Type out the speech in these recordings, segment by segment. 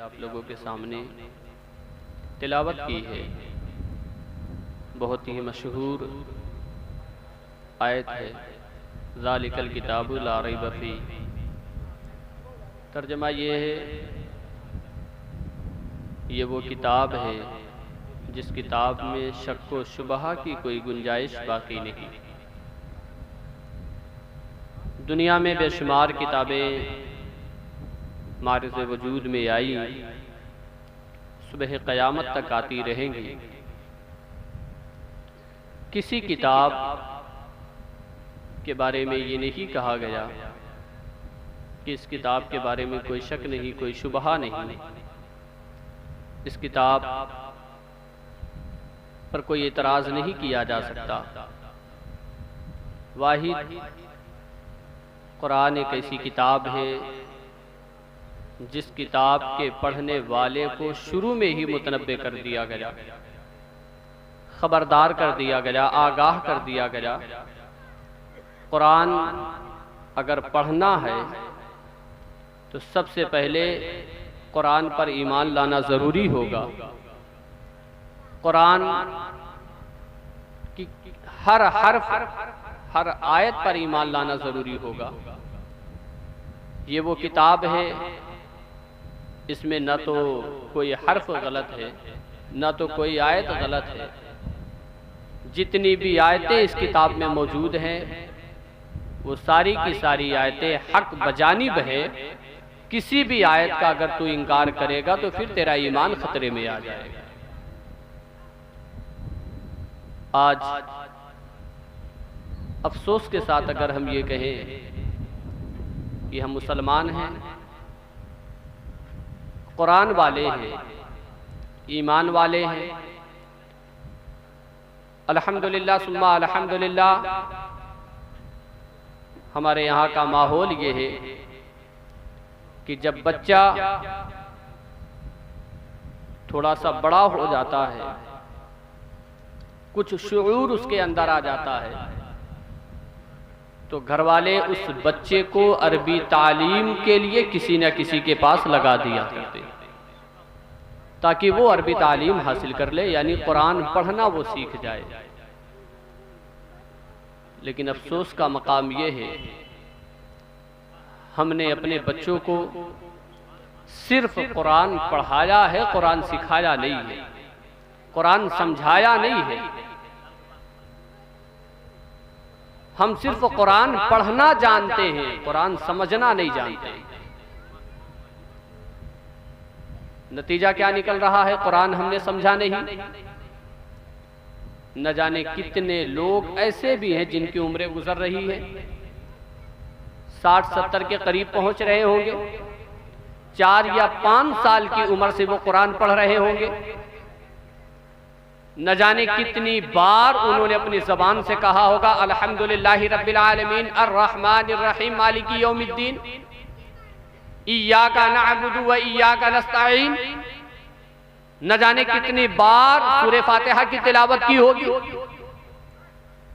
आप लोगों के सामने तिलावत की है। बहुत ही मशहूर आयत है, ज़ालिकल किताबु ला रैब फी। तर्जमा ये है, ये वो किताब है जिस किताब में शक व शुबहा की कोई गुंजाइश बाकी नहीं। दुनिया में बेशुमार किताबें मारिज़ वजूद में आई, सुबह क़यामत तक आती रहेंगी। किसी किताब के बारे में ये नहीं कहा गया कि इस किताब के बारे में कोई शक नहीं, कोई शुबहा नहीं, इस किताब पर कोई एतराज़ नहीं किया जा सकता। वाहिद कुरान एक ऐसी किताब है जिस किताब के पढ़ने वाले को शुरू में ही मुतनब्बे कर दिया गया, खबरदार कर दिया गया, आगाह कर दिया गया। कुरान अगर पढ़ना है तो सबसे पहले कुरान पर ईमान लाना ज़रूरी होगा। कुरान की हर हर्फ, हर आयत पर ईमान लाना ज़रूरी होगा। ये वो किताब है, इसमें न तो कोई हर्फ गलत है, न तो कोई आयत गलत है। जितनी भी आयतें इस किताब में मौजूद हैं वो सारी की सारी आयतें हक बजानिब है। किसी भी आयत का अगर तू इनकार करेगा तो फिर तेरा ईमान खतरे में आ जाएगा। आज अफसोस के साथ अगर हम ये कहें कि हम मुसलमान हैं, कुरान वाले हैं, ईमान वाले हैं, अल्हम्दुलिल्लाह सुम्मा अल्हम्दुलिल्लाह, हमारे यहाँ का माहौल ये है कि जब बच्चा थोड़ा सा बड़ा हो जाता है, कुछ शऊर उसके अंदर आ जाता है, तो घर वाले उस बच्चे को अरबी तालीम के लिए किसी न किसी के पास लगा दिया करते ताकि वो अरबी तालीम हासिल कर ले, यानी कुरान पढ़ना वो सीख जाए। लेकिन अफसोस का मकाम ये है, हमने अपने बच्चों को सिर्फ कुरान पढ़ाया है, कुरान सिखाया नहीं है, कुरान समझाया नहीं है। हम सिर्फ कुरान पढ़ना जानते हैं, कुरान समझना नहीं जानते। नतीजा क्या निकल रहा है? कुरान हमने समझा नहीं। न जाने कितने लोग ऐसे भी हैं जिनकी उम्रें गुजर रही है, 60-70 के करीब पहुंच रहे होंगे, 4 या 5 साल की उम्र से वो कुरान पढ़ रहे होंगे। न जाने कितनी बार उन्होंने अपनी ज़बान से कहा होगा अल्हम्दुलिल्लाहि रब्बिल आलमीन अर्रहमानिर रहीम मालिकी यौमिद्दीन इय्याका नअबुदु व इय्याका नस्तईन। न जाने कितनी बार सूरे फातिहा की तिलावत की होगी।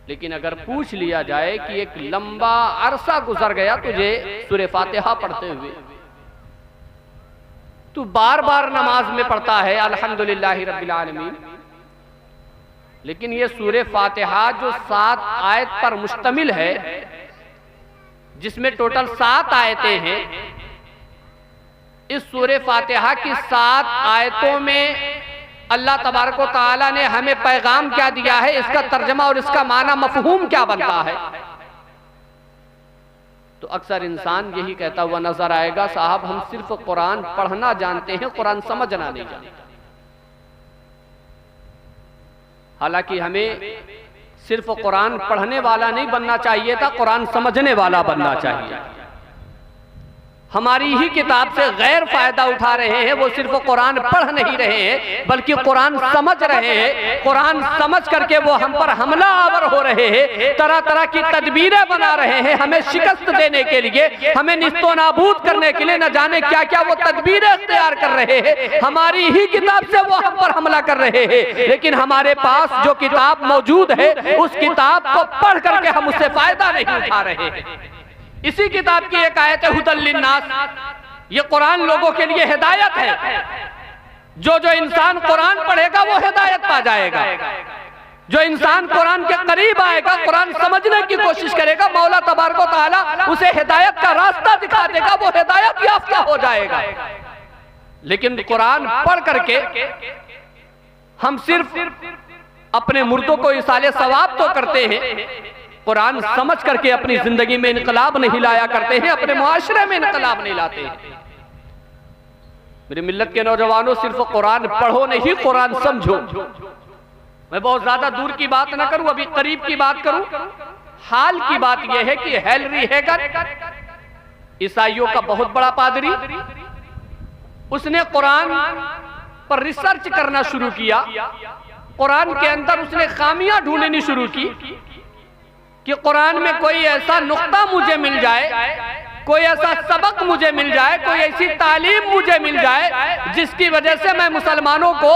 लेकिन अगर पूछ लिया जाए कि एक लंबा अरसा गुजर गया तुझे सूरे फातिहा पढ़ते हुए, तू बार बार नमाज में पढ़ता है अल्हम्दुलिल्लाहि रब्बिल आलमीन, लेकिन ये सूरे फातिहा जो 7 आयत पर मुश्तमिल है, जिसमें टोटल 7 आयतें हैं, इस सूरे फातिहा की 7 आयतों में अल्लाह तबारक व तआला ने हमें पैगाम क्या दिया है, इसका तर्जमा और इसका माना मफहूम क्या बनता है। तो अक्सर इंसान यही कहता हुआ नजर आएगा, साहब हम सिर्फ कुरान पढ़ना जानते हैं, कुरान समझना नहीं जानते। हालांकि हमें सिर्फ कुरान पढ़ने वाला नहीं बनना चाहिए था, कुरान समझने वाला बनना चाहिए। हमारी ही किताब से गैर फायदा उठा रहे हैं, वो सिर्फ कुरान पढ़ नहीं रहे हैं बल्कि कुरान समझ रहे हैं। कुरान समझ करके वो हम पर हमला आवर हो रहे हैं, तरह तरह की तदबीरें बना रहे हैं, हमें शिकस्त देने के लिए, हमें निस्तो नाबूद करने के लिए न जाने क्या क्या वो तदबीरें तैयार कर रहे हैं। हमारी ही किताब से वो हम पर हमला कर रहे हैं, लेकिन हमारे पास जो किताब मौजूद है उस किताब को पढ़ करके हम उससे फायदा नहीं उठा रहे हैं। इसी किताब की एक आयत है हुदल लिन्नास, ये कुरान लोगों के लिए हिदायत है। जो इंसान कुरान पढ़ेगा वो हिदायत पा जाएगा। जो इंसान कुरान के करीब आएगा, कुरान समझने की कोशिश करेगा, मौला तबारक व तआला उसे हिदायत का रास्ता दिखा देगा, वो हिदायत याफ्ता हो जाएगा। लेकिन कुरान पढ़ करके हम सिर्फ अपने मुर्दों को इसाले सवाब तो करते हैं, कुरान समझ करके अपनी जिंदगी में इनकलाब नहीं लाया करते हैं, अपने मुआशरे में इनकलाब नहीं लाते हैं। मेरी मिल्लत के नौजवानों, सिर्फ कुरान पढ़ो नहीं, कुरान समझो। मैं बहुत ज्यादा दूर की बात ना करूं, अभी करीब की बात करूं। हाल की बात यह है कि हेनरी हेगन, ईसाइयों का बहुत बड़ा पादरी, उसने कुरान पर रिसर्च करना शुरू किया। कुरान के अंदर उसने खामियां ढूंढनी शुरू की कि कुरान में कोई ऐसा नुक्ता मुझे मिल जाए, कोई ऐसा सबक मुझे मिल जाए, कोई ऐसी तालीम मुझे मिल जाए जिसकी वजह से मैं मुसलमानों को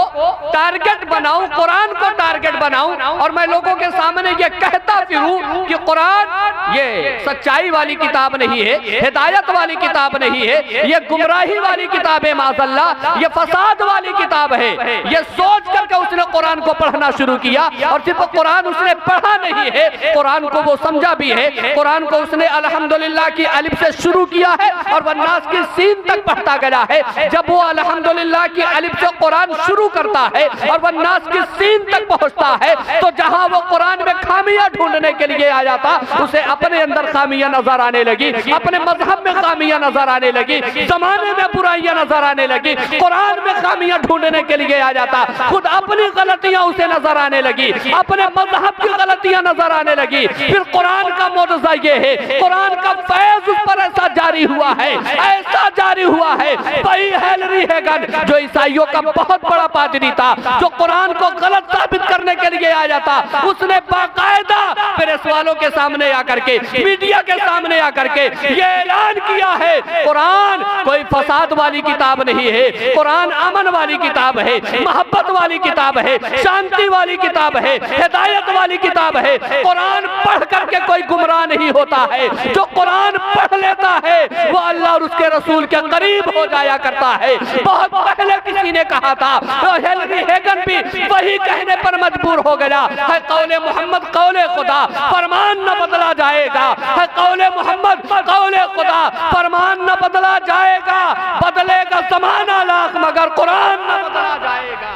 टारगेट बनाऊं, कुरान को टारगेट बनाऊं और मैं लोगों के सामने ये कहता फिरूं कि कुरान ये सच्चाई वाली किताब नहीं है, हिदायत वाली किताब नहीं है, ये गुमराही वाली किताब है, माज़अल्लाह ये फसाद वाली किताब है। ये सोच करके उसने कुरान को पढ़ना शुरू किया और सिर्फ कुरान उसने पढ़ा नहीं है, कुरान को वो समझा भी है। कुरान को उसने अल्हम्दुलिल्लाह की अलिफ से शुरू किया है और वन्नास की सीन तक पढ़ता गया है। जब वो अल्हम्दुलिल्लाह की अलिफ से कुरान शुरू करता है और वन्नास की सीन तक पहुंचता है, तो जहां वो कुरान में खामियां ढूंढने के लिए आया था, उसे अपने अंदर खामियां नजर आने लगी, अपने मजहब में खामियां नजर आने लगी, जमाने में बुराइयां नजर आने लगी। कुरान में खामियां ढूंढने के लिए आ जाता, खुद अपनी गलतियां उसे नजर आने लगी, अपने मजहब की गलतियां नजर आने लगी। फिर कुरान का मौजज़ा ये है, कुरान का फैज़ उस पर ऐसा जारी हुआ है, ऐसा जारी हुआ है। वही हेनरी हेगन जो ईसाइयों का बहुत बड़ा पादरी था, जो कुरान को गलत साबित करने के लिए आया था, उसने बाकायदा प्रेस वालों के सामने आकर के, मीडिया के सामने आकर के ये ऐलान किया है, कुरान कोई फसाद वाली किताब नहीं है, कुरान अमन वाली किताब है, मोहब्बत वाली किताब है, शांति वाली किताब है, हिदायत वाली किताब है। कुरान पढ़ करके कोई गुमराह नहीं होता है, जो कुरान पढ़ लेता है वो अल्लाह और उसके रसूल के करीब हो जाया करता है। बहुत पहले किसी ने कहा था, तो हेनरी हेगन भी वही कहने पर मजबूर हो गया है, कौले मोहम्मद कौले खुदा, फरमान न बदला जाएगा। है कौले मोहम्मद कौले खुदा, फरमान न बदला जाएगा। बदलेगा जमाना लाख मगर कुरान न बदला जाएगा,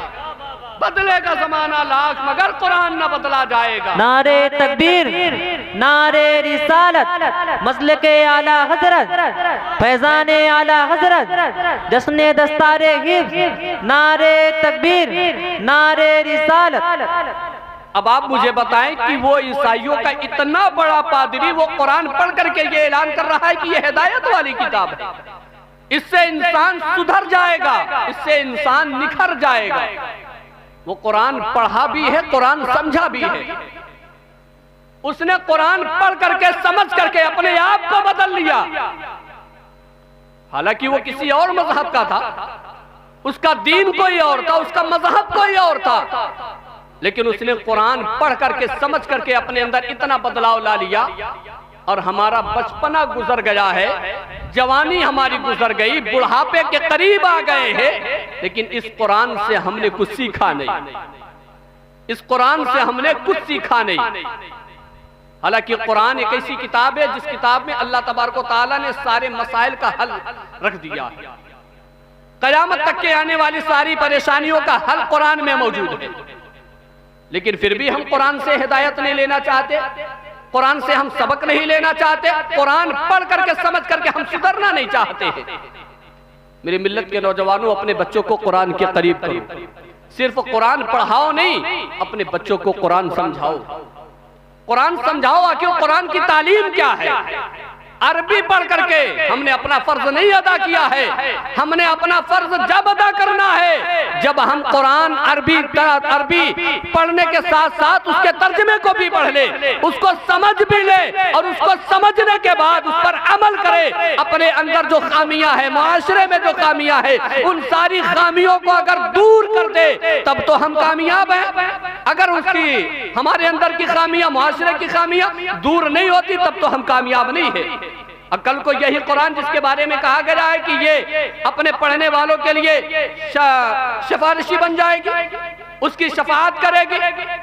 बदलेगा जमाना लाख मगर कुरान न बदला जाएगा। नारे तकबीर, नारे रिसालत, मसलके आला हजरत, फैजाने आला हजरत, जश्ने दस्तारे हिफ्ज़, नारे तकबीर, नारे रिसालत। अब आप मुझे बताएं कि वो ईसाइयों का इतना बड़ा पादरी वो कुरान पढ़ करके ये ऐलान कर रहा है कि ये हिदायत वाली किताब है, इससे इंसान सुधर जाएगा, इससे इंसान निखर जाएगा। वो कुरान पढ़ा भी है, कुरान समझा भी है, उसने कुरान पढ़ करके समझ करके अपने आप को बदल लिया। हालांकि वो किसी और मजहब का था, उसका दीन कोई और था, उसका मजहब कोई और था, लेकिन उसने कुरान पढ़ करके समझ करके अपने अंदर इतना बदलाव ला लिया। और हमारा बचपना गुजर गया है, जवानी हमारी गुजर गई, बुढ़ापे के करीब आ गए हैं, लेकिन इस कुरान से हमने कुछ सीखा नहीं, इस कुरान से हमने कुछ सीखा नहीं। हालांकि कुरान एक ऐसी किताब है जिस किताब में अल्लाह तबारक व तआला ने सारे मसाइल का हल रख दिया है। कयामत तक के आने वाली सारी परेशानियों का हल कुरान में मौजूद है, लेकिन फिर भी हम कुरान से हिदायत नहीं लेना चाहते, कुरान से हम सबक नहीं लेना चाहते, कुरान पढ़ करके समझ करके हम सुधरना नहीं चाहते हैं। मेरी मिल्लत के नौजवानों, अपने बच्चों को कुरान के करीब करो, सिर्फ कुरान पढ़ाओ नहीं, अपने बच्चों को कुरान समझाओ, कुरान समझाओ आखिर कुरान की तालीम क्या है। अरबी पढ़ करके हमने अपना फर्ज नहीं अदा किया है, हमने अपना फर्ज जब अदा करना है जब हम कुरान अरबी पढ़ने के साथ साथ उसके तर्जमे को भी पढ़ ले, उसको समझ भी ले और उसको समझने के बाद उस पर अमल करे। अपने अंदर जो खामियां है, मुआशरे में जो खामियां है, उन सारी खामियों को अगर दूर कर दे तब तो हम कामयाब हैं। अगर उसकी हमारे अंदर की खामियां, मुआशरे की खामियां दूर नहीं होती तब तो हम कामयाब नहीं है। और कल को यही कुरान जिसके बारे में कहा गया है कि ये अपने पढ़ने वालों के लिए सिफारिशी बन जाएगी, उसकी शफाअत करेगी।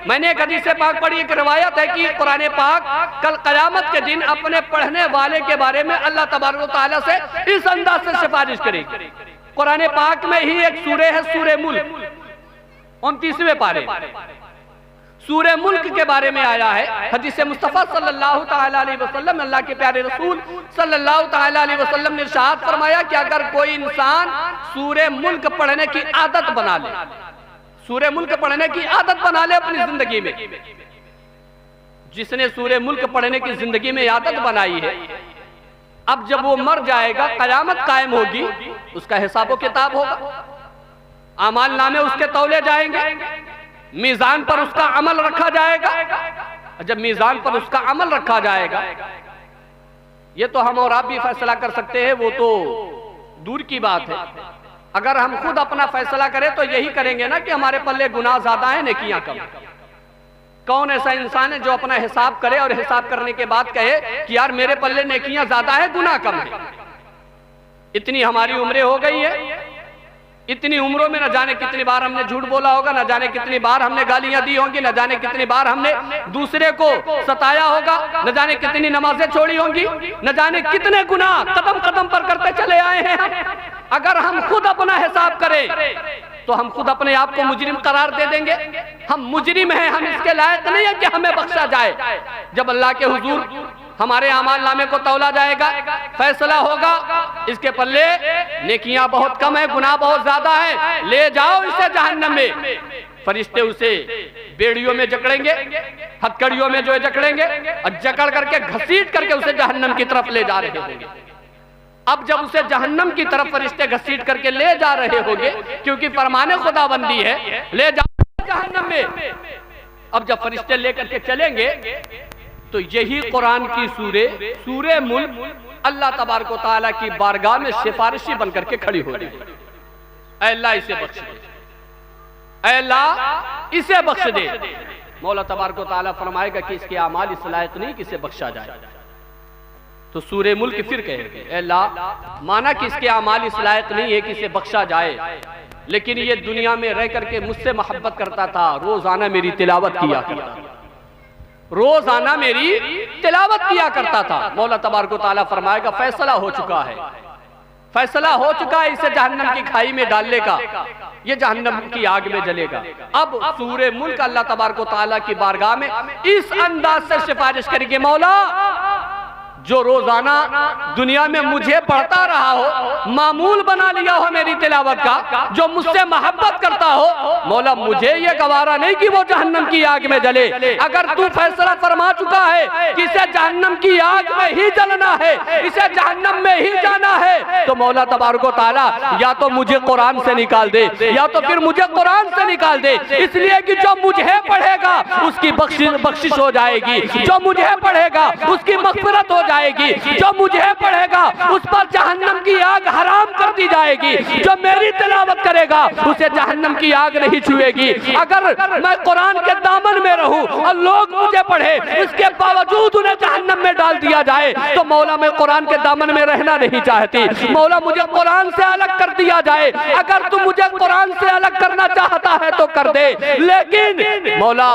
मैंने एक हदीस पाक पढ़ी, एक रिवायत है कि कुरान पाक कल क़यामत के दिन अपने पढ़ने वाले के बारे में अल्लाह तबारक व तआला से इस अंदाज से सिफारिश करेगी। कुरान पाक में ही एक सूरह है, सूरह मुल्क, 29वें पारे, सूरह मुल्क के बारे में आया है। हदीस मुस्तफ़ा सल्लल्लाहु तआला अलैहि वसल्लम, अल्लाह के प्यारे रसूल सल्लल्लाहु तआला अलैहि वसल्लम ने इरशाद फरमाया कि अगर कोई इंसान सूरह मुल्क पढ़ने की आदत बना ले, सूरह मुल्क पढ़ने की आदत बना ले अपनी जिंदगी में, जिसने सूरह मुल्क पढ़ने की जिंदगी में आदत बनाई है, अब जब वो मर जाएगा, क़यामत कायम होगी, उसका हिसाब व किताब होगा, आमाल नामे उसके तौले जाएंगे, मीज़ान पर उसका अमल रखा जाएगा। जब मीज़ान पर उसका अमल रखा जाएगा, ये तो हम और आप भी फैसला कर सकते हैं, वो तो दूर की बात है। अगर हम खुद अपना फैसला करें तो यही करेंगे ना कि हमारे पल्ले गुनाह ज्यादा है, नेकियां कम। कौन ऐसा इंसान है जो अपना हिसाब करे और हिसाब करने के बाद कहे कि यार मेरे पल्ले नेकियां ज्यादा है, गुनाह कम है। इतनी हमारी उम्रें हो गई है, इतनी उम्रों में न जाने कितनी बार हमने झूठ बोला होगा, न जाने कितनी बार हमने गालियां दी होंगी, न जाने कितनी बार हमने दूसरे को सताया होगा, न जाने कितनी नमाजें छोड़ी होंगी, न जाने कितने गुनाह कदम कदम पर करते चले आए हैं हम। अगर हम खुद अपना हिसाब करें तो हम खुद अपने आप को मुजरिम करार दे देंगे। हम मुजरिम हैं, हम इसके लायक नहीं है कि हमें बख्शा जाए। जब अल्लाह के हुजूर हमारे अमाल नामे को तौला जाएगा, फैसला होगा इसके पल्ले नेकियां बहुत कम है, गुनाह बहुत ज्यादा है, ले जाओ इसे जहन्नम में। फरिश्ते उसे बेड़ियों में जकड़ेंगे, हथकड़ियों में जो है जकड़ेंगे और जकड़ करके घसीट करके उसे जहन्नम की तरफ ले जा रहे होंगे। अब जब उसे जहन्नम की तरफ फरिश्ते घसीट करके ले जा रहे होंगे, क्योंकि फरमाने खुदाबंदी है, ले जाओ जहन्नम में। अब जब फरिश्ते लेकर के चलेंगे तो यही कुरान की सूरह मुल्क अल्लाह तबारक व तआला की बारगाह में सिफारिशी बनकर के खड़ी हो रही है। ऐ अल्लाह इसे बख्श दे, ऐ अल्लाह इसे बख्श दे। मौला तबारक व तआला फरमाएगा कि इसके अमाल इस लायक नहीं कि इसे बख्शा जाए। तो सूरह मुल्क फिर कहेंगे ऐ अल्लाह, माना कि इसके अमाल इस लायक नहीं है कि इसे बख्शा जाए, लेकिन ये दुनिया में रह करके मुझसे मोहब्बत करता था, रोजाना मेरी तिलावत किया करता था, रोजाना मेरी तिलावत किया करता था। मौला तबारक व तआला फरमाएगा फैसला हो चुका है, फैसला हो चुका है इसे जहन्नम की खाई में डालने का, ये जहन्नम की आग में जलेगा। अब सूरह मुल्क अल्लाह तबारक व तआला की बारगाह में इस अंदाज से सिफारिश करेंगे, मौला जो रोजाना दुनिया में मुझे पढ़ता रहा हो, मामूल बना लिया हो मेरी तिलावत का, जो मुझसे मोहब्बत करता हो, मौला मुझे ये गवारा नहीं कि वो जहन्नम की आग में जले। अगर तू फैसला फरमा चुका है कि इसे जहन्नम की आग में ही जलना है, इसे जहन्नम में ही जाना है, तो मौला तबारक व तआला या तो मुझे कुरान से निकाल दे, या तो फिर मुझे कुरान से निकाल दे। इसलिए कि जो मुझे पढ़ेगा उसकी बख्शिश हो जाएगी, जो मुझे पढ़ेगा उसकी मग़फ़िरत हो जाएगी, जो मुझे पढ़ेगा उस पर जहन्नम की आग हराम कर दी जाएगी, जो मेरी तिलावत करेगा उसे जहन्नम की आग नहीं छुएगी। अगर मैं कुरान के दामन में रहूं और लोग मुझे पढ़े, इसके बावजूद उन्हें जहन्नम में डाल दिया जाए, तो मौला मैं कुरान के दामन में रहना नहीं चाहती, मौला मुझे कुरान से अलग कर दिया जाए। अगर तू मुझे कुरान से अलग करना चाहता है तो कर दे, लेकिन मौला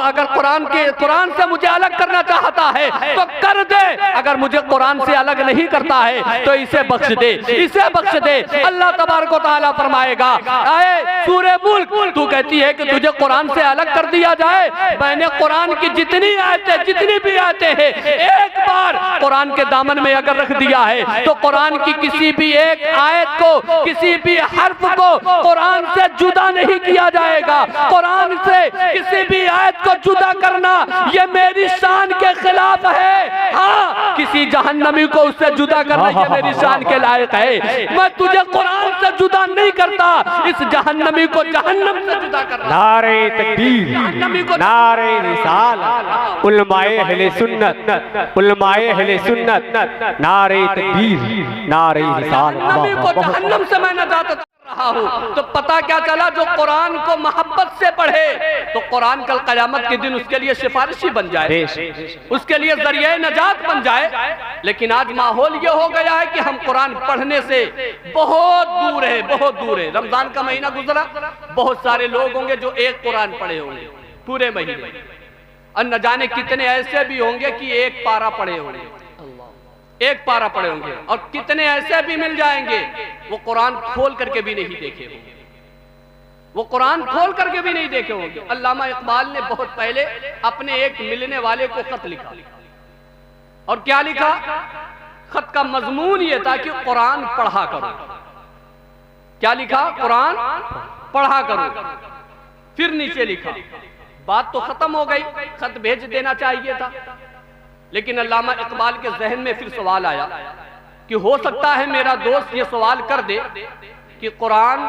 अगर कुरान से मुझे अलग करना चाहता है तो कर दे, अगर मुझे कुरान से अलग नहीं करता है तो इसे बख्श दे, इसे बख्श दे। अल्लाह तबारक व तआला फरमाएगा आए सूरह मुल्क, तू कहती है कि तुझे कुरान से अलग कर दिया जाए, मैंने कुरान की जितनी आयतें, जितनी भी आयतें हैं, एक बार कुरान के दामन में अगर रख दिया है तो कुरान की किसी भी एक आयत को, किसी भी हर्फ को कुरान से जुदा नहीं किया जाएगा। कुरान से किसी भी आयत को जुदा करना ये मेरी शान के खिलाफ है। हाँ, किसी जहन्नमी को उससे जुदा करना ये मेरी शान के लायक है। मैं तुझे कुरान से जुदा नहीं करता, इस जहन्नमी को जहन्नम से जुदा करना। नारे तकबीर, नारे रिसालत, उलमाए अहले सुन्नत, उलमाए अहले सुन्नत, नारे तकबीर, नारे रिसालत। जहन्नमी को जहन्नम से मैं नजात रहा हूँ। तो पता क्या चला, जो कुरान को मोहब्बत से पढ़े तो कुरान कल क़यामत के दिन उसके लिए सिफारिशी बन जाए, उसके लिए जरिए नजात बन जाए। लेकिन आज माहौल ये हो गया है कि हम कुरान पढ़ने से बहुत दूर है, बहुत दूर है। रमजान का महीना गुजरा, बहुत सारे लोग होंगे जो एक कुरान पढ़े होंगे पूरे महीने, और न जाने कितने ऐसे भी होंगे कि एक पारा पढ़े होंगे, एक पारा पढ़े होंगे, और कितने ऐसे भी मिल जाएंगे वो कुरान खोल करके भी नहीं देखे होंगे, वो कुरान खोल करके भी नहीं देखे होंगे। अल्लामा इकबाल ने बहुत पहले अपने एक मिलने वाले को खत लिखा, और क्या लिखा? खत का मजमून ये था कि कुरान पढ़ा करो। क्या लिखा? कुरान पढ़ा करो। फिर नीचे लिखा, बात तो खत्म हो गई, खत भेज देना चाहिए था, लेकिन अल्लामा इकबाल के जहन में फिर सवाल आया कि हो सकता है मेरा दोस्त ये सवाल कर दे कि कुरान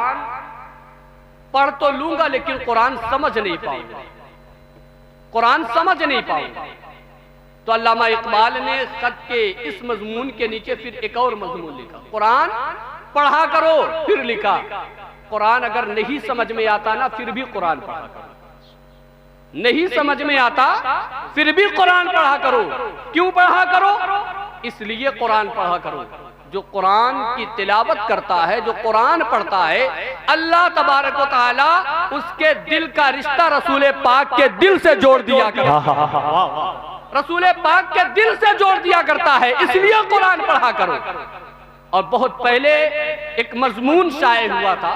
पढ़ तो लूंगा लेकिन कुरान समझ नहीं पाऊंगा, कुरान समझ नहीं पाऊंगा। तो अल्लामा इकबाल ने खत के इस मजमून के नीचे फिर एक और मजमून लिखा, कुरान पढ़ा करो। फिर लिखा, कुरान अगर नहीं समझ में आता ना फिर भी कुरान पढ़ा करो, नहीं समझ में आता फिर भी कुरान पढ़ा करो। क्यों पढ़ा करो? इसलिए कुरान पढ़ा करो, जो कुरान की तिलावत करता है, जो कुरान पढ़ता है, अल्लाह तबारक व तआला उसके दिल का रिश्ता रसूल पाक के दिल से जोड़ दिया करता है, रसूल पाक के दिल से जोड़ दिया करता है, इसलिए कुरान पढ़ा करो। और बहुत पहले एक मजमून शाये हुआ था,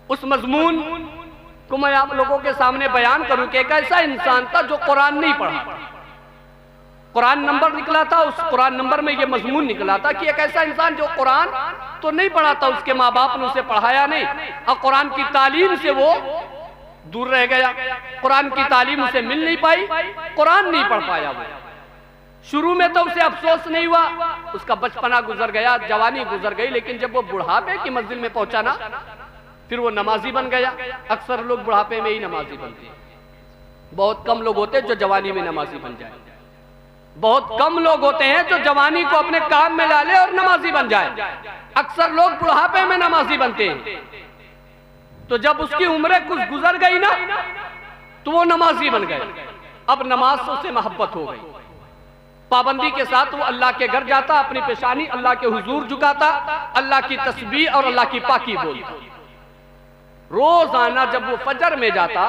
उस मजमून को मैं आप लोगों के सामने बयान करूं कि एक ऐसा इंसान था जो कुरान नहीं पढ़ा। कुरान नंबर निकला था, उस कुरान नंबर में यह मजमून निकला था कि एक ऐसा इंसान जो कुरान तो नहीं पढ़ा था, उसके माँ बाप ने उसे पढ़ाया नहीं, और कुरान की तालीम से वो दूर रह गया, कुरान की तालीम उसे मिल नहीं पाई, कुरान नहीं पढ़ पाया वो। शुरू में तो उसे अफसोस नहीं हुआ, उसका बचपना गुजर गया, जवानी गुजर गई, लेकिन जब वो बुढ़ापे की मंजिल में पहुंचा ना, फिर वो नमाजी बन गया। अक्सर लोग बुढ़ापे में ही नमाजी बनते हैं, बहुत कम लोग होते हैं जो जवानी में नमाजी बन जाए, बहुत कम लोग होते हैं जो जवानी को अपने काम में ला ले और नमाजी बन जाए। अक्सर लोग बुढ़ापे में नमाजी बनते हैं। तो जब उसकी उम्रें कुछ गुजर गई ना तो वो नमाजी बन गए। अब नमाज से उसे मोहब्बत हो गई, पाबंदी के साथ वो अल्लाह के घर जाता, अपनी पेशानी अल्लाह के हुजूर झुकाता, अल्लाह की तस्बीह और अल्लाह की पाकी बोलता। रोजाना जब वो फजर में जाता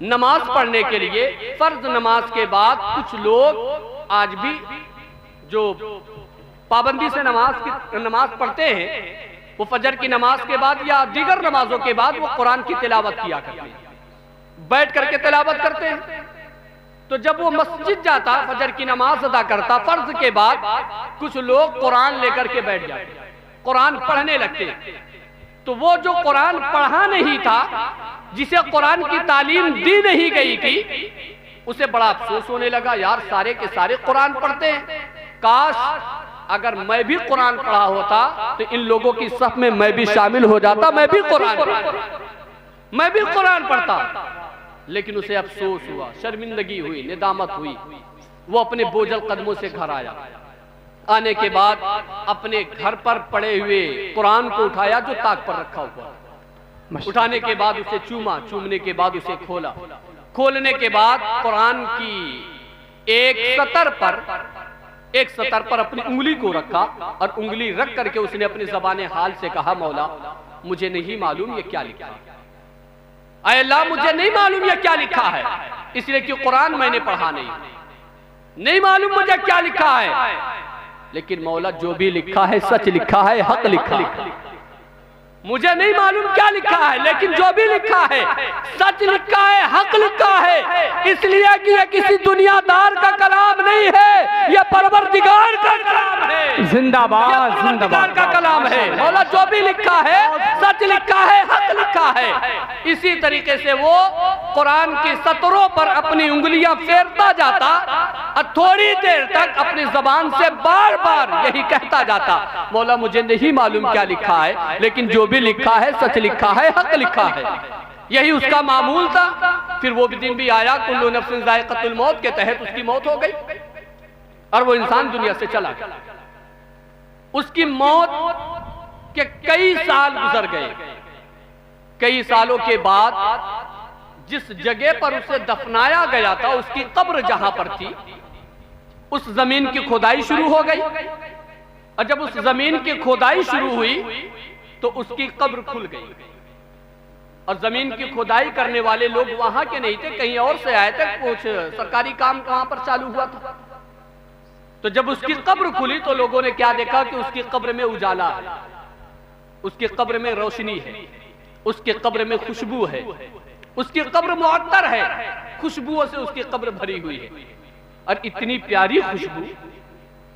नमाज पढ़ने के लिए, फर्ज नमाज के बाद कुछ लोग आज भी जो पाबंदी से नमाज पढ़ते हैं, वो फजर की नमाज के बाद या दीगर नमाजों के बाद वो कुरान की तिलावत किया करते हैं, बैठ करके तिलावत करते हैं। तो जब वो मस्जिद जाता, फजर की नमाज अदा करता, फर्ज के बाद कुछ लोग कुरान लेकर के बैठ जाते, कुरान पढ़ने लगते। तो वो जो कुरान पढ़ा नहीं था, जिसे कुरान की तालीम दी नहीं गई थी, उसे बड़ा अफसोस होने लगा, यार सारे के सारे कुरान पढ़ते हैं, काश अगर मैं भी कुरान पढ़ा होता तो इन लोगों की सफ में मैं भी शामिल हो जाता, मैं भी कुरान पढ़ता। लेकिन उसे अफसोस हुआ, शर्मिंदगी हुई, निदामत हुई। वो अपने बोझल कदमों से घर आया, आने के बाद अपने घर पर पड़े हुए कुरान को उठाया जो ताक पर रखा हुआ, उठाने के बाद उसे चूमा, चूमने के बाद उसे खोला, खोलने के बाद कुरान की एक सतर पर अपनी उंगली को रखा, और उंगली रख करके उसने अपनी ज़बाने हाल से कहा, मौला मुझे नहीं मालूम ये क्या लिखा है, ऐ अल्लाह मुझे नहीं मालूम ये क्या लिखा है, इसलिए कि कुरान मैंने पढ़ा नहीं मालूम मुझे क्या लिखा है। लेकिन मौला जो भी लिखा है सच लिखा है, हक लिखा है। मुझे नहीं मालूम क्या लिखा है, लेकिन जो भी लिखा है सच लिखा है, हक लिखा है, इसलिए कि ये किसी दुनियादार का कलाम नहीं है, ये परवरदिगार का कलाम है। जिंदाबाद, जिंदाबाद का कलाम है। मौला जो भी लिखा है सच लिखा है, हक लिखा है। इसी तरीके से वो कुरान की सतरों पर अपनी उंगलियां फेरता जाता और थोड़ी देर तक अपनी जबान से बार बार यही कहता जाता, मौला मुझे नहीं मालूम क्या लिखा है, लेकिन जो भी लिखा है सच लिखा है, हक लिखा है। यही उसका मामूल था। फिर वो भी दिन भी आया, कुल्लु नफ्सिन ज़ाइक़तुल मौत के तहत उसकी मौत हो गई और वो इंसान दुनिया से चला गया। उसकी मौत कि कई साल गुजर गए। कई सालों के बाद जिस जगह पर उसे दफनाया गया था, उसकी कब्र जहां पर थी, उस जमीन की खुदाई शुरू हो गई। और जब उस जमीन की खुदाई शुरू हुई तो उसकी कब्र खुल गई। और जमीन की खुदाई करने वाले लोग वहां के नहीं थे, कहीं और से आए थे, कुछ सरकारी काम वहां पर चालू हुआ था। तो जब उसकी कब्र खुली तो लोगों ने क्या देखा कि उसकी कब्र में उजाला है, उसकी कब्र में रोशनी है, उसकी कब्र में खुशबू है, उसकी कब्र मुअत्तर है, खुशबुओं से उसकी कब्र भरी हुई है। और इतनी प्यारी खुशबू,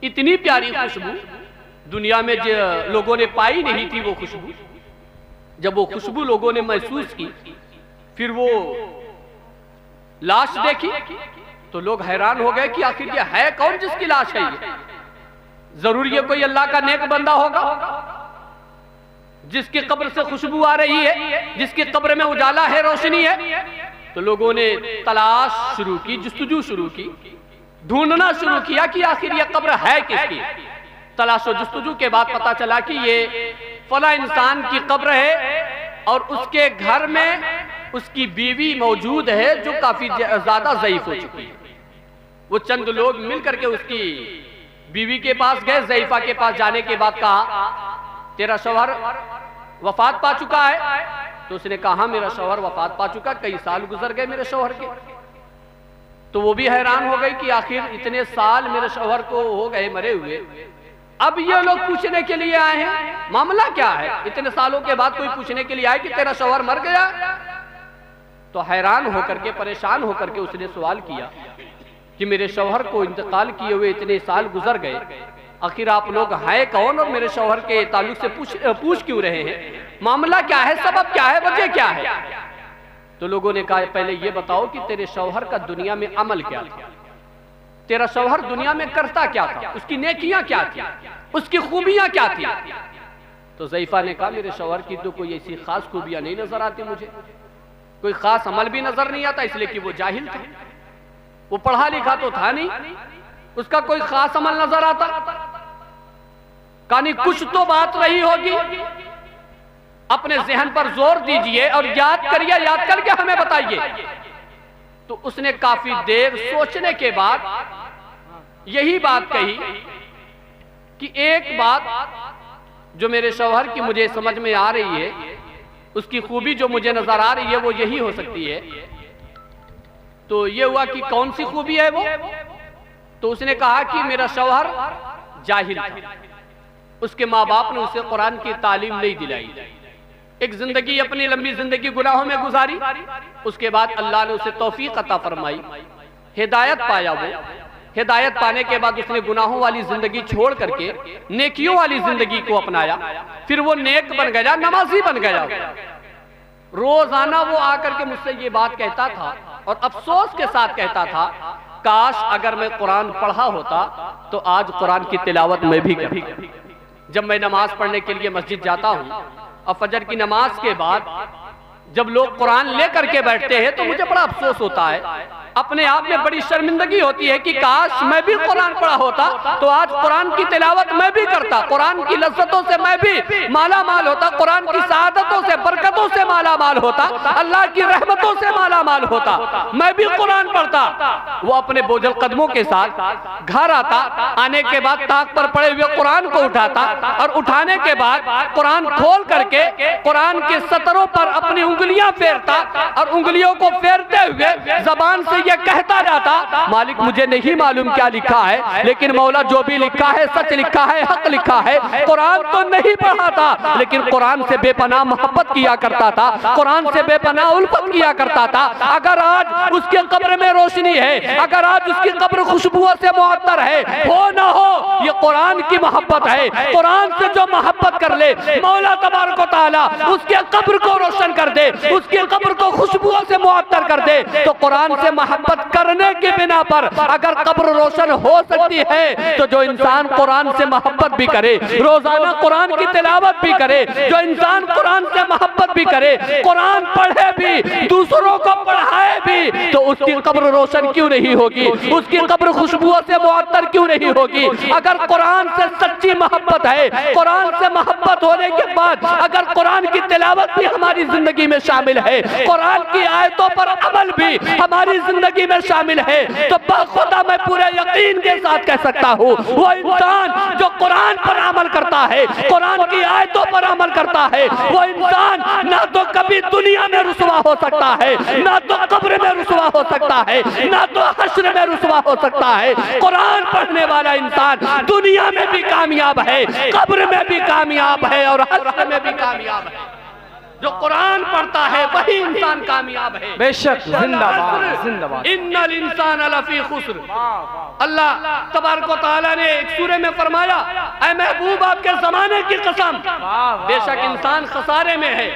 इतनी प्यारी खुशबू दुनिया में जो लोगों ने पाई नहीं थी वो खुशबू। जब वो खुशबू लोगों ने महसूस की, फिर वो लाश देखी तो लोग हैरान हो गए कि आखिर ये है कौन जिसकी लाश है ये? जरूर ये कोई अल्लाह का नेक बंदा होगा जिसकी कब्र से खुशबू आ रही है, जिसकी कब्र में उजाला है, रोशनी है। तो लोगों ने तलाश शुरू की, जुस्तजू शुरू की, ढूंढना शुरू किया कि आखिर ये कब्र है किसकी। तलाश और जुस्तजू के बाद पता चला कि ये फला इंसान की कब्र है और उसके घर में उसकी बीवी मौजूद है जो काफी ज्यादा ज़ईफ हो चुकी है। वो चंद लोग मिलकर के उसकी बीवी के पास गए। ज़ईफा के पास जाने के बाद कहा, तेरा शौहर वफात पा चुका है? तो उसने कहा, मेरा शौहर वफात पा चुका, कई साल गुजर गए मेरे शौहर के। तो वो भी हैरान हो गई कि आखिर इतने साल मेरे शौहर को हो गए मरे हुए, अब ये लोग पूछने के लिए आए हैं, मामला क्या है? इतने सालों के बाद कोई पूछने के लिए आए कि तेरा शौहर मर गया? तो हैरान होकर के, परेशान होकर के उसने सवाल किया कि मेरे शौहर को इंतकाल किए हुए इतने साल गुजर गए, आखिर आप लोग हैं कौन और मेरे शौहर के ताल्लुक से पूछ क्यों रहे हैं? मामला क्या है, सबब क्या है, वजह क्या है? तो लोगों ने कहा, पहले ये बताओ कि तेरे शौहर का दुनिया में अमल क्या था, तेरा शौहर दुनिया में करता क्या था, उसकी नेकियां क्या थी, उसकी खूबियां क्या थी? तो ज़ईफा ने कहा, मेरे शौहर की तो कोई ऐसी खास खूबियां नहीं नजर आती मुझे, कोई खास अमल भी नजर नहीं आता, इसलिए कि वो जाहिल था, वो पढ़ा लिखा तो था नहीं, उसका कोई खास अमल नजर आता। कहानी कुछ तो बात रही होगी, अपने जहन पर जोर दीजिए और याद करिए, याद करके हमें बताइए। तो उसने काफी देर सोचने के बाद यही बात कही कि एक बात जो मेरे शौहर की मुझे समझ में आ रही है, उसकी खूबी जो मुझे नजर आ रही है वो यही हो सकती है। तो ये हुआ कि कौन सी खूबी है वो? तो उसने कहा कि मेरा शौहर जाहिल था, उसके माँ बाप ने उसे कुरान की तालीम नहीं दिलाई, एक जिंदगी, अपनी लंबी जिंदगी गुनाहों में गुजारी, उसके बाद अल्लाह ने उसे तौफीक अता फरमाई, हिदायत पाया। वो हिदायत पाने के बाद उसने गुनाहों वाली जिंदगी छोड़ करके नेकियों वाली जिंदगी को अपनाया, फिर वो नेक बन गया, नमाजी बन गया। रोजाना वो आकर के मुझसे ये बात कहता था और अफसोस के साथ कहता था, काश अगर मैं कुरान पढ़ा होता तो आज कुरान की तिलावत मैं भी करता। जब मैं नमाज पढ़ने के लिए मस्जिद जाता हूँ और फजर की नमाज के बाद जब लोग कुरान लेकर के बैठते हैं तो मुझे बड़ा अफसोस होता है, अपने आप में बड़ी शर्मिंदगी होती है कि काश मैं भी कुरान पढ़ा होता तो आज कुरान की तिलावत मैं भी करता, कुरान की लज्जतों से मैं भी माला माल होता, कुरान की सआदतों से, बरकतों से माला माल होता, अल्लाह की रहमतों से माला माल होता, मैं भी कुरान पढ़ता। वो अपने बोझल कदमों के साथ घर आता, आने के बाद ताक पर पड़े हुए कुरान को उठाता और उठाने के बाद कुरान खोल करके कुरान के सतरों पर अपनी उंगलियां फेरता और उंगलियों को फेरते हुए जबान से ये कहता जाता, मालिक मुझे नहीं मालूम क्या लिखा है, लेकिन मौला जो भी लिखा है सच लिखा है, हक लिखा है। कुरान तो नहीं पढ़ा था लेकिन कुरान से बेपनाह मोहब्बत किया करता था, कुरान से बेपनाह उल्फत किया करता था। अगर आज उसके कब्र में रोशनी है, अगर आज उसकी कब्र खुशबुओं से मुअत्तर है, हो ना हो ये कुरान की मोहब्बत है। कुरान से जो मोहब्बत कर ले मौला तबारक व तआला उसके कब्र को रोशन कर दे, उसके कब्र को खुशबुओं से मुअत्तर कर दे। तो कुरान से मोहब्बत करने के बिना पर अगर कब्र रोशन हो सकती है तो जो इंसान कुरान से मोहब्बत भी करे, रोजाना कुरान की तिलावत भी करे, जो इंसान कुरान से मोहब्बत भी करे, कुरान पढ़े भी, दूसरों को पढ़ाए भी, तो उसकी कब्र रोशन क्यों नहीं होगी, उसकी कब्र खुशबुओं से मुअत्तर क्यों नहीं होगी। अगर कुरान से सच्ची मोहब्बत है, कुरान से मोहब्बत होने के बाद अगर कुरान की तिलावत भी हमारी जिंदगी में शामिल है, कुरान की आयतों पर अमल भी हमारी जिंदगी में शामिल है, तो बाखुदा मैं पूरे यकीन के साथ कह सकता हूँ वो इंसान जो कुरान पर अमल करता है, कुरान की आयतों पर अमल करता है, वो इंसान ना तो कभी दुनिया में रुसवा हो सकता है, ना तो कब्र में रुसवा हो सकता है, ना तो हश्र में रुसवा हो सकता है। कुरान पढ़ने वाला इंसान दुनिया में भी कामयाब है, कब्र में भी कामयाब है और हश्र में भी कामयाब है। जो कुरान पढ़ता है वही इंसान कामयाब है। बेशक, जिंदाबाद जिंदाबाद। इन्नल इंसान लफी खुस्र। अल्लाह तबारक व तआला ने एक सूरे में फरमाया, ऐ महबूब आपके जमाने की कसम, बेशक इंसान खसारे में है।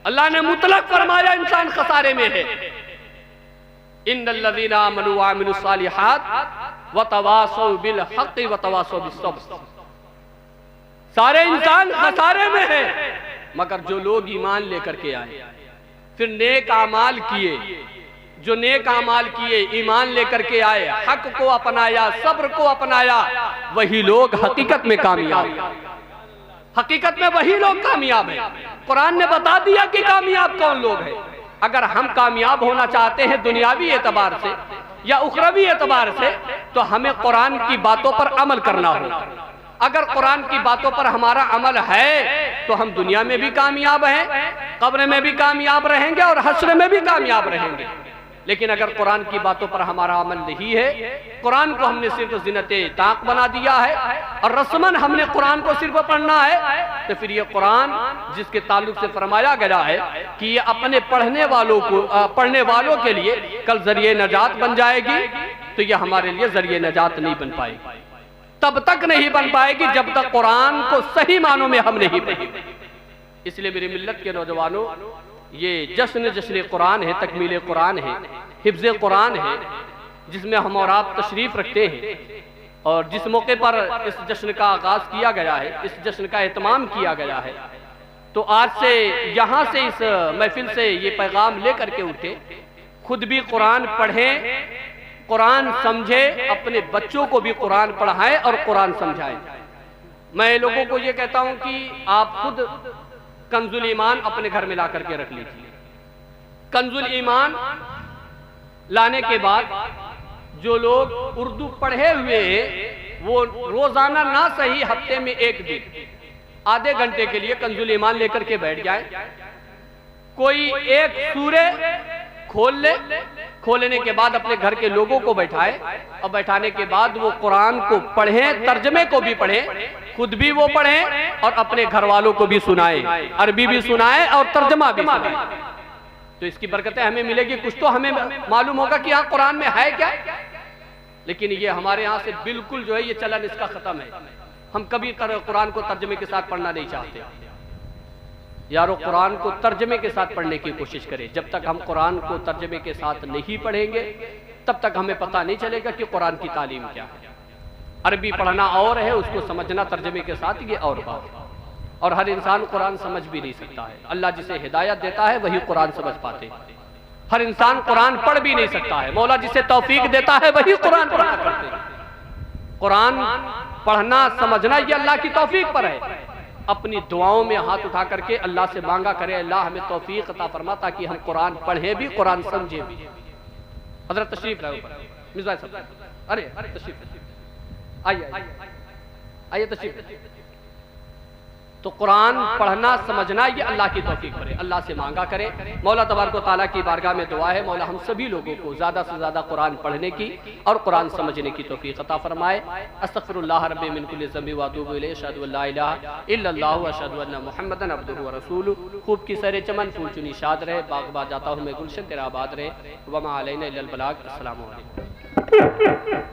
अल्लाह ने मुतलक फरमाया इंसान खसारे में है। इन्नल लज़ीना आमनू व अमिलुस सालिहात व तवासौ बिल हक़्क़ि व तवासौ बिस सब्र। सारे इंसान खसारे में है, मगर जो लोग ईमान लेकर के आए, फिर नेक आमाल किए, जो नेक आमाल किए, ईमान लेकर के आए, हक को अपनाया, सब्र को अपनाया, वही लोग हकीकत में कामयाब, हकीकत में वही लोग कामयाब हैं। कुरान ने बता दिया कि कामयाब कौन लोग हैं। अगर हम कामयाब होना चाहते हैं दुनियावी एतबार से या उखरवी एतबार से, तो हमें कुरान की बातों पर अमल करना होगा। अगर कुरान की बातों पर हमारा अमल है तो हम दुनिया में भी कामयाब हैं, कब्र में भी कामयाब रहेंगे और हश्र में भी कामयाब रहेंगे। लेकिन अगर कुरान की बातों पर हमारा अमल नहीं है, कुरान को हमने सिर्फ ज़िनते ताक बना दिया है और रस्मन हमने कुरान को सिर्फ पढ़ना है, तो फिर ये कुरान जिसके ताल्लुक से फरमाया गया है कि ये अपने पढ़ने वालों के लिए कल जरिए नजात बन जाएगी, तो ये हमारे लिए जरिए नजात नहीं बन पाएगी। तब तक नहीं बन पाएगी जब तक कुरान को सही मानों में हम नहीं पढ़ेंगे। इसलिए मेरी मिल्लत के नौजवानों, ये जश्न कुरान है, तकमील कुरान है, हिफ्ज़ कुरान है, जिसमें हम और आप तशरीफ़ रखते हैं और जिस मौके पर इस जश्न का आगाज़ किया गया है, इस जश्न का एहतमाम किया गया है, तो आज से यहाँ से इस महफिल से ये पैगाम लेकर के उठे, खुद भी कुरान पढ़ें, कुरान समझे, अपने बच्चों को भी कुरान पढ़ाएं और कुरान समझाएं। मैं लोगों को ये कहता हूं कि आप खुद कंजुल ईमान अपने घर में ला करके रख लीजिए। कंजुल ईमान लाने के बाद जो लोग उर्दू पढ़े हुए हैं वो रोजाना ना सही हफ्ते में एक दिन आधे घंटे के लिए कंजुल ईमान लेकर के बैठ जाए। कोई एक सूरे खोल ले, खोलने के बाद अपने घर के लोगों को बैठाए और बैठाने के बाद वो कुरान को पढ़ें, तर्जमे को भी पढ़ें, खुद भी वो पढ़ें और अपने घर वालों को भी सुनाएं, अरबी भी सुनाएं और तर्जमा भी सुनाएं। तो इसकी बरकतें हमें मिलेगी। कुछ तो हमें मालूम होगा कि हाँ कुरान में है क्या, लेकिन ये हमारे यहाँ से बिल्कुल जो है ये चलन इसका खत्म है। हम कभी कुरान को तर्जमे के साथ पढ़ना नहीं चाहते। यारो कुरान को तर्जमे के साथ पढ़ने की कोशिश करें। जब तक हम कुरान को तर्जमे के साथ नहीं पढ़ेंगे तब तक हमें पता नहीं चलेगा कि कुरान की तालीम क्या है। अरबी पढ़ना और है, उसको समझना तर्जमे के साथ ये और बात है। और हर इंसान कुरान समझ भी नहीं सकता है। अल्लाह जिसे हिदायत देता है वही कुरान समझ पाते हैं। हर इंसान कुरान पढ़ भी नहीं सकता है। मौला जिसे तौफीक देता है वही कुरान पढ़ा करते हैं। कुरान पढ़ना समझना ये अल्लाह की तौफीक पर है। अपनी दुआओं में हाथ उठा करके अल्लाह से मांगा करे, अल्लाह हमें तौफीक अता फरमा ताकि हम कुरान पढ़े भी, कुरान समझे भी। हजरत तशरीफ लाओ मिर्जा साहब, अरे तशरीफ आइए, आइए तशरीफ। तो कुरान पढ़ना समझना ये अल्लाह की तौफीक पर है। अल्लाह से मांगा करें। मौला तबारक व तआला की बारगाह में दुआ है, मौला हम सभी लोगों को ज़्यादा से ज़्यादा कुरान पढ़ने की और कुरान समझने की तौफीक अता फरमाए। अस्तगफिरुल्लाह रब्बी मिन कुल्लि ज़ंबि व अतूबु इलैहि, अशहदु अल्ला इलाहा इल्लल्लाहु व अशहदु अन्न मुहम्मदन अब्दुहु व रसूलुहु। खूब की सरे चमन फूल चुनी शाद रहे, बागबाद जाता हूँ मैं गुलशन तेरा आबाद रहे। वमा अलैना इल्लल बलाग। अस्सलामु अलैकुम।